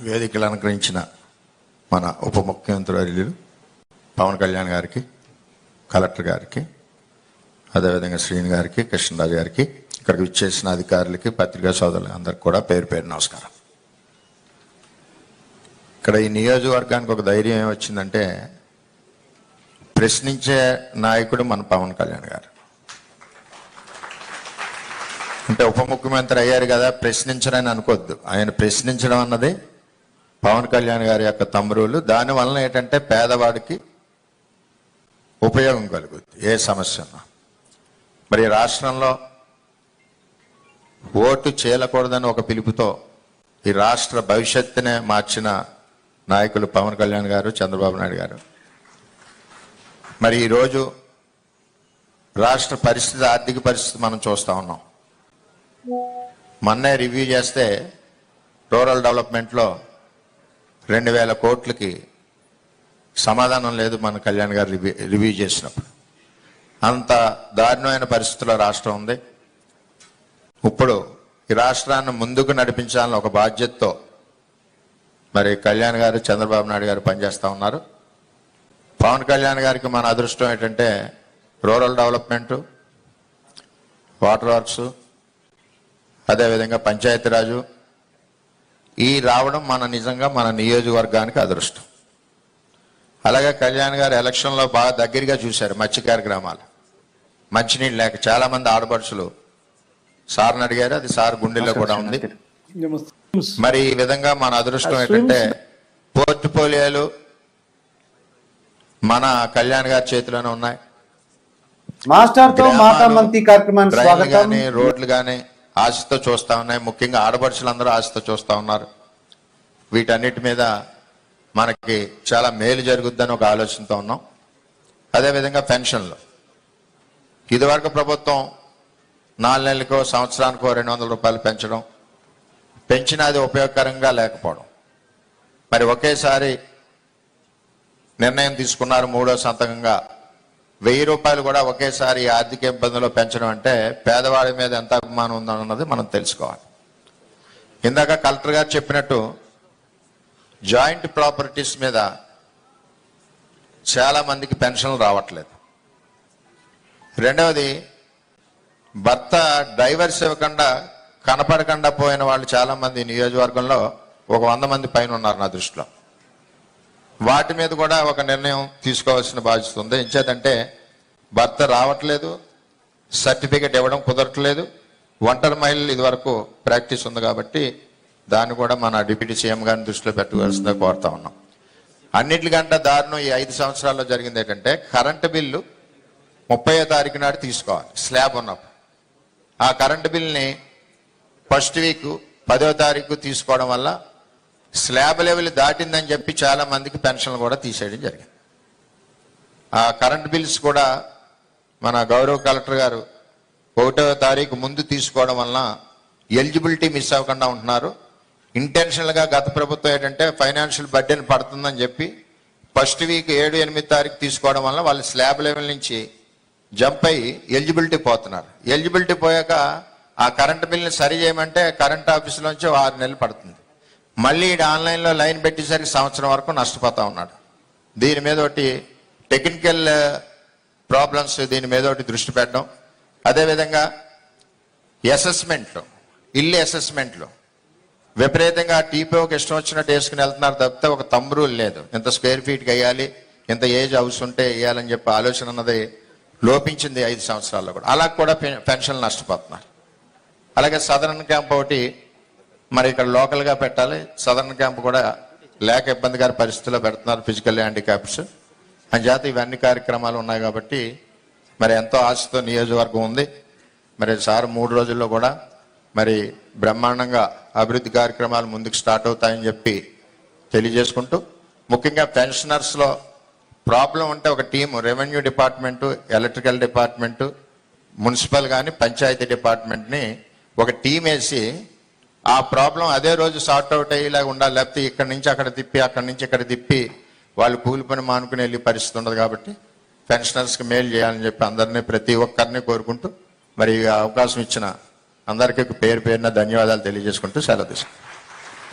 వేదికలు అలంకరించిన మన ఉప ముఖ్యమంత్రి వర్యులు పవన్ కళ్యాణ్ గారికి, కలెక్టర్ గారికి, అదేవిధంగా శ్రీని గారికి, కృష్ణరాజు గారికి, ఇక్కడికి విచ్చేసిన అధికారులకి, పత్రికా సోదరులు అందరికి కూడా పేరు పేరు నమస్కారం. ఇక్కడ ఈ నియోజకవర్గానికి ఒక ధైర్యం ఏమొచ్చిందంటే, ప్రశ్నించే నాయకుడు మన పవన్ కళ్యాణ్ గారు. అంటే ఉప ముఖ్యమంత్రి అయ్యారు కదా, ప్రశ్నించరని అనుకోవద్దు. ఆయన ప్రశ్నించడం అన్నది పవన్ కళ్యాణ్ గారి యొక్క తమ్మురులు. దానివల్ల ఏంటంటే పేదవాడికి ఉపయోగం కలుగుద్ది ఏ సమస్య ఉన్నా. మరి రాష్ట్రంలో ఓటు చేయకూడదని ఒక పిలుపుతో ఈ రాష్ట్ర భవిష్యత్తునే మార్చిన నాయకులు పవన్ కళ్యాణ్ గారు, చంద్రబాబు నాయుడు గారు. మరి ఈరోజు రాష్ట్ర పరిస్థితి, ఆర్థిక పరిస్థితి మనం చూస్తూ ఉన్నాం. మొన్నే రివ్యూ చేస్తే రూరల్ డెవలప్మెంట్లో 2000 కోట్లకి సమాధానం లేదు మన కళ్యాణ్ గారు రివ్యూ చేసినప్పుడు. అంత దారుణమైన పరిస్థితుల్లో రాష్ట్రం ఉంది. ఇప్పుడు ఈ రాష్ట్రాన్ని ముందుకు నడిపించాలని ఒక బాధ్యతతో మరి కళ్యాణ్ గారు, చంద్రబాబు నాయుడు గారు పనిచేస్తూ ఉన్నారు. పవన్ కళ్యాణ్ గారికి మన అదృష్టం ఏంటంటే రూరల్ డెవలప్మెంటు, వాటర్ వర్క్స్, అదేవిధంగా పంచాయతీరాజు ఈ రావడం నిజంగా మన నియోజకవర్గానికి అదృష్టం. అలాగే కళ్యాణ్ గారు ఎలక్షన్లో బాగా దగ్గరగా చూశారు మత్స్యకార గ్రామాలు. మంచినీళ్ళు లేక చాలామంది ఆడపడుచులు సార్ని అడిగారు, అది సార్ గుండెల్లో కూడా ఉంది. మరి ఈ విధంగా మన అదృష్టం ఏంటంటే పోర్ట్ఫోలియోలు మన కళ్యాణ్ గారి చేతిలోనే ఉన్నాయి. కానీ రోడ్లు కానీ ఆశతో చూస్తూ ఉన్నాయి. ముఖ్యంగా ఆడపడుచులందరూ ఆశతో చూస్తూ ఉన్నారు. వీటన్నిటి మీద మనకి చాలా మేలు జరుగుద్దని ఒక ఆలోచనతో ఉన్నాం. అదేవిధంగా పెన్షన్లు ఇదివరకు ప్రభుత్వం 4 నెలలకో సంవత్సరానికో 200 రూపాయలు పెంచినా అది ఉపయోగకరంగా లేకపోవడం. మరి ఒకేసారి నిర్ణయం తీసుకున్నారు, 3వ సంతకంగా 1000 రూపాయలు కూడా ఒకేసారి ఆర్థిక ఇబ్బందులు పెంచడం అంటే పేదవాడి మీద ఎంత అభిమానం ఉందన్నది మనం తెలుసుకోవాలి. ఇందాక కలెక్టర్ గారు చెప్పినట్టు జాయింట్ ప్రాపర్టీస్ మీద చాలా మందికి పెన్షన్లు రావట్లేదు. రెండవది, భర్త డైవర్స్ ఇవ్వకుండా కనపడకుండా పోయిన వాళ్ళు చాలా మంది నియోజకవర్గంలో ఒక 100 మంది పైన ఉన్నారు నా దృష్టిలో. వాటి మీద కూడా ఒక నిర్ణయం తీసుకోవాల్సిన బాధ్యత ఉంది. ఎంచేదంటే భర్త రావట్లేదు, సర్టిఫికెట్ ఇవ్వడం కుదరట్లేదు, ఒంటరి మహిళలు ఇదివరకు ప్రాక్టీస్ ఉంది కాబట్టి దాన్ని కూడా మన డిప్యూటీ సీఎం గారిని దృష్టిలో పెట్టవలసిందిగా కోరుతా ఉన్నాం. అన్నిటికంటే దారుణం ఈ 5 సంవత్సరాల్లో జరిగింది ఏంటంటే కరెంటు బిల్లు 30వ తారీఖు నాడు తీసుకోవాలి స్లాబ్ ఉన్నప్పుడు. ఆ కరెంటు బిల్ని ఫస్ట్ వీక్ 10వ తారీఖు తీసుకోవడం వల్ల స్లాబ్ లెవెల్ దాటిందని చెప్పి చాలా మందికి పెన్షన్లు కూడా తీసేయడం జరిగింది. ఆ కరెంట్ బిల్స్ కూడా మన గౌరవ కలెక్టర్ గారు 1వ తారీఖు ముందు తీసుకోవడం వలన ఎలిజిబిలిటీ మిస్ అవ్వకుండా ఉంటున్నారు. ఇంటెన్షనల్గా గత ప్రభుత్వం ఏంటంటే ఫైనాన్షియల్ బర్డెన్ పడుతుందని చెప్పి ఫస్ట్ వీక్ 7, 8 తారీఖు తీసుకోవడం వల్ల వాళ్ళు స్లాబ్ లెవెల్ నుంచి జంప్ అయ్యి ఎలిజిబిలిటీ పోతున్నారు. ఎలిజిబిలిటీ పోయాక ఆ కరెంట్ బిల్ని సరి చేయమంటే కరెంట్ ఆఫీసులోంచి 6 నెలలు పడుతుంది. మళ్ళీ ఆన్లైన్లో లైన్ పెట్టేసరికి సంవత్సరం వరకు నష్టపోతూ ఉన్నాడు. దీని మీద ఒకటి టెక్నికల్ ప్రాబ్లమ్స్, దీని మీద ఒకటి దృష్టి పెట్టడం. అదేవిధంగా అసెస్మెంట్లు, ఇల్లు అసెస్మెంట్లు విపరీతంగా టీపీఓకి ఇష్టం వచ్చినట్టు వేసుకుని వెళ్తున్నారు తప్పితే ఒక రూల్ లేదు. ఇంత స్క్వేర్ ఫీట్కి వేయాలి, ఇంత ఏజ్ హౌస్ ఉంటే వేయాలని చెప్పి ఆలోచన అన్నది లోపించింది 5 సంవత్సరాల్లో కూడా. అలా కూడా పెన్షన్లు నష్టపోతున్నారు. అలాగే సదరన్ క్యాంప్ ఒకటి మరి ఇక్కడ లోకల్గా పెట్టాలి, సదరన్ క్యాంప్ కూడా లేక ఇబ్బందికర పరిస్థితుల్లో పెడుతున్నారు ఫిజికల్ హ్యాండిక్యాప్స్ అని చేత ఇవన్నీ కార్యక్రమాలు ఉన్నాయి కాబట్టి మరి ఎంతో ఆశతో నియోజకవర్గం ఉంది. మరి సార్ 3 రోజుల్లో కూడా మరి బ్రహ్మాండంగా అభివృద్ధి కార్యక్రమాలు ముందుకు స్టార్ట్ అవుతాయని చెప్పి తెలియజేసుకుంటూ, ముఖ్యంగా పెన్షనర్స్లో ప్రాబ్లం ఉంటే ఒక team, revenue department, electrical department, municipal కానీ పంచాయతీ డిపార్ట్మెంట్ని ఒక టీం వేసి ఆ ప్రాబ్లం అదే రోజు సార్ట్ అవుట్ అయ్యేలాగా ఉండాలి. లేకపోతే ఇక్కడి నుంచి అక్కడ తిప్పి, అక్కడి నుంచి ఇక్కడ తిప్పి వాళ్ళు కూలి పని మానుకుని వెళ్ళే పరిస్థితి ఉండదు. కాబట్టి పెన్షనర్స్కి మేలు చేయాలని చెప్పి అందరినీ, ప్రతి ఒక్కరిని కోరుకుంటూ మరి అవకాశం ఇచ్చిన అందరికీ పేరు పేరున ధన్యవాదాలు తెలియజేసుకుంటూ సెలవు తీసుకుంటాం.